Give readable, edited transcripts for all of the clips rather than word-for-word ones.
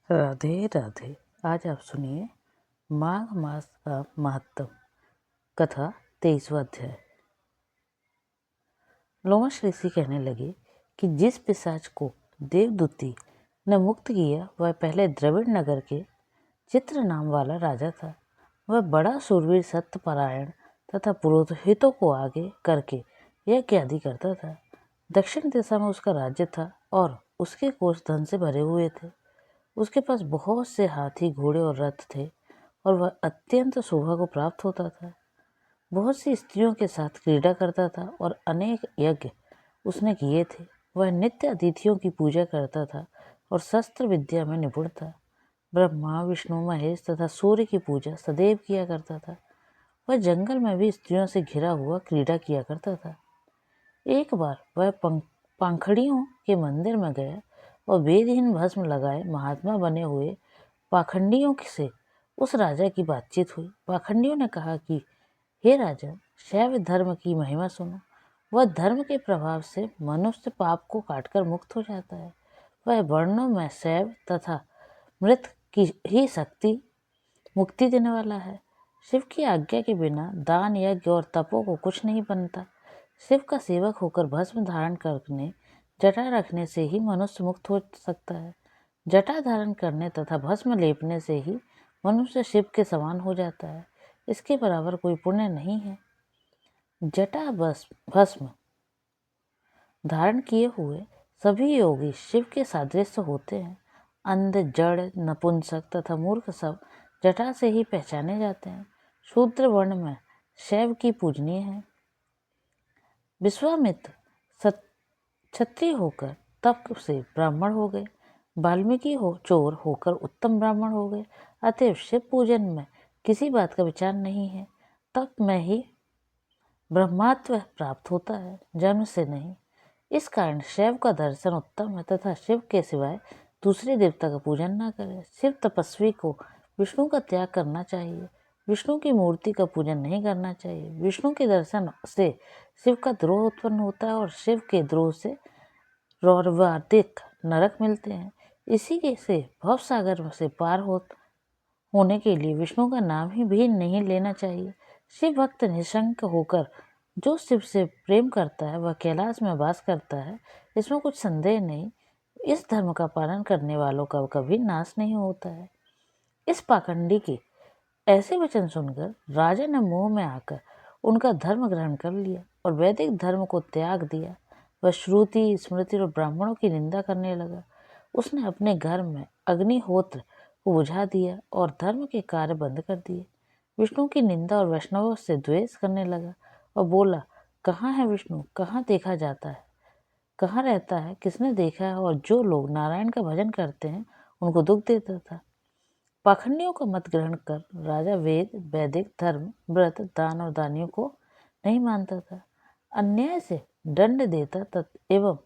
राधे राधे। आज आप सुनिए माघ मास का महत्व। कथा 23वां अध्याय। लोमश ऋषि कहने लगे कि जिस पिशाच को देवदूती ने मुक्त किया वह पहले द्रविड़ नगर के चित्र नाम वाला राजा था। वह बड़ा शूरवीर, सत्यपरायण तथा पुरोहितों को आगे करके यज्ञ आदि करता था। दक्षिण दिशा में उसका राज्य था और उसके कोष धन से भरे हुए थे। उसके पास बहुत से हाथी, घोड़े और रथ थे और वह अत्यंत शोभा को प्राप्त होता था। बहुत सी स्त्रियों के साथ क्रीड़ा करता था और अनेक यज्ञ उसने किए थे। वह नित्य अतिथियों की पूजा करता था और शस्त्र विद्या में निपुण था। ब्रह्मा, विष्णु, महेश तथा सूर्य की पूजा सदैव किया करता था। वह जंगल में भी स्त्रियों से घिरा हुआ क्रीड़ा किया करता था। एक बार वह पाखंडियों के मंदिर में गया और वेदहीन भस्म लगाए महात्मा बने हुए पाखंडियों से उस राजा की बातचीत हुई। पाखंडियों ने कहा कि हे राजन, शैव धर्म की महिमा सुनो। वह धर्म के प्रभाव से मनुष्य पाप को काटकर मुक्त हो जाता है। वह वर्णों में शैव तथा मृत की ही शक्ति मुक्ति देने वाला है। शिव की आज्ञा के बिना दान, यज्ञ और तपों को कुछ नहीं बनता। शिव का सेवक होकर भस्म धारण करने, जटा रखने से ही मनुष्य मुक्त हो सकता है। जटा धारण करने तथा भस्म लेपने से ही मनुष्य शिव के समान हो जाता है। इसके बराबर कोई पुण्य नहीं है। जटा भस्म धारण किए हुए सभी योगी शिव के सादृश्य होते हैं। अंध, जड़, नपुंसक तथा मूर्ख सब जटा से ही पहचाने जाते हैं। शूद्र वर्ण में शैव की पूजनीय है। विश्वामित्र क्षत्रिय होकर तप से ब्राह्मण हो गए। वाल्मीकि चोर होकर उत्तम ब्राह्मण हो गए। अतएव शिव पूजन में किसी बात का विचार नहीं है। तप में ही ब्रह्मत्व प्राप्त होता है, जन्म से नहीं। इस कारण शिव का दर्शन उत्तम है तथा शिव के सिवाय दूसरे देवता का पूजन न करे। शिव तपस्वी को विष्णु का त्याग करना चाहिए। विष्णु की मूर्ति का पूजन नहीं करना चाहिए। विष्णु के दर्शन से शिव का द्रोह उत्पन्न होता है और शिव के द्रोह से रौरवादिक नरक मिलते हैं। इसी के से भव सागर से पार होने के लिए विष्णु का नाम ही भी नहीं लेना चाहिए। शिव भक्त निशंक होकर जो शिव से प्रेम करता है वह कैलाश में वास करता है, इसमें कुछ संदेह नहीं। इस धर्म का पालन करने वालों का कभी नाश नहीं होता है। इस पाखंडी के ऐसे वचन सुनकर राजा ने मोह में आकर उनका धर्म ग्रहण कर लिया और वैदिक धर्म को त्याग दिया। वह श्रुति, स्मृति और ब्राह्मणों की निंदा करने लगा। उसने अपने घर में अग्निहोत्र को बुझा दिया और धर्म के कार्य बंद कर दिए। विष्णु की निंदा और वैष्णवों से द्वेष करने लगा और बोला, कहाँ है विष्णु, कहाँ देखा जाता है, कहाँ रहता है, किसने देखा है? और जो लोग नारायण का भजन करते हैं उनको दुख देता था। पाखंडियों का मत ग्रहण कर राजा वेद, वैदिक धर्म, व्रत, दान और दानियों को नहीं मानता था। अन्याय से दंड देता एवं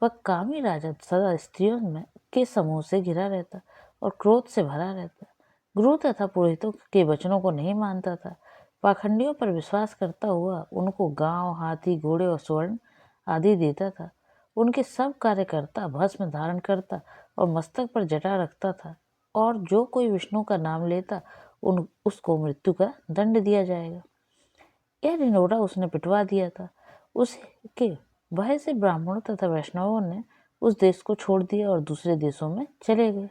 वह कामी राजा सदा स्त्रियों में के समूह से घिरा रहता और क्रोध से भरा रहता। गुरु तथा पुरोहितों के वचनों को नहीं मानता था। पाखंडियों पर विश्वास करता हुआ उनको गांव, हाथी, घोड़े और स्वर्ण आदि देता था। उनके सब कार्यकर्ता भस्म धारण करता और मस्तक पर जटा रखता था और जो कोई विष्णु का नाम लेता उसको मृत्यु का दंड दिया जाएगा। यह निनोरा उसने पिटवा दिया था। उसके भय से ब्राह्मणों तथा वैष्णवों ने उस देश को छोड़ दिया और दूसरे देशों में चले गए।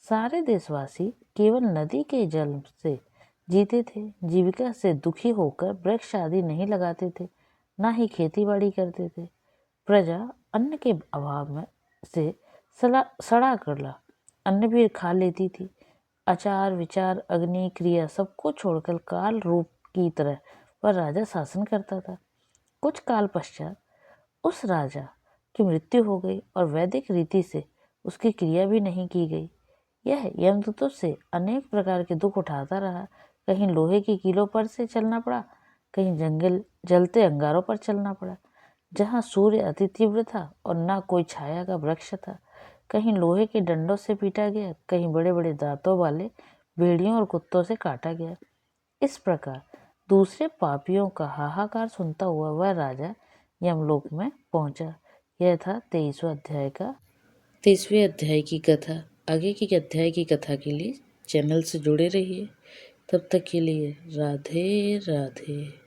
सारे देशवासी केवल नदी के जल से जीते थे। जीविका से दुखी होकर वृक्ष आदि नहीं लगाते थे, ना ही खेती बाड़ी करते थे। प्रजा अन्न के अभाव में से सड़ा गला अन्न भी खा लेती थी। आचार, विचार, अग्नि, क्रिया सबको छोड़कर काल रूप की तरह वह राजा शासन करता था। कुछ काल पश्चात उस राजा की मृत्यु हो गई और वैदिक रीति से उसकी क्रिया भी नहीं की गई। यह यमदूतों से अनेक प्रकार के दुख उठाता रहा। कहीं लोहे की कीलों पर से चलना पड़ा, कहीं जंगल जलते अंगारों पर चलना पड़ा, जहाँ सूर्य अति तीव्र था और न कोई छाया का वृक्ष था। कहीं लोहे के डंडों से पीटा गया, कहीं बड़े बड़े दांतों वाले भेड़ियों और कुत्तों से काटा गया। इस प्रकार दूसरे पापियों का हाहाकार सुनता हुआ वह राजा यमलोक में पहुंचा। यह था 23वां अध्याय का 30वें अध्याय की कथा। आगे की अध्याय की कथा के लिए चैनल से जुड़े रहिए। तब तक के लिए राधे राधे।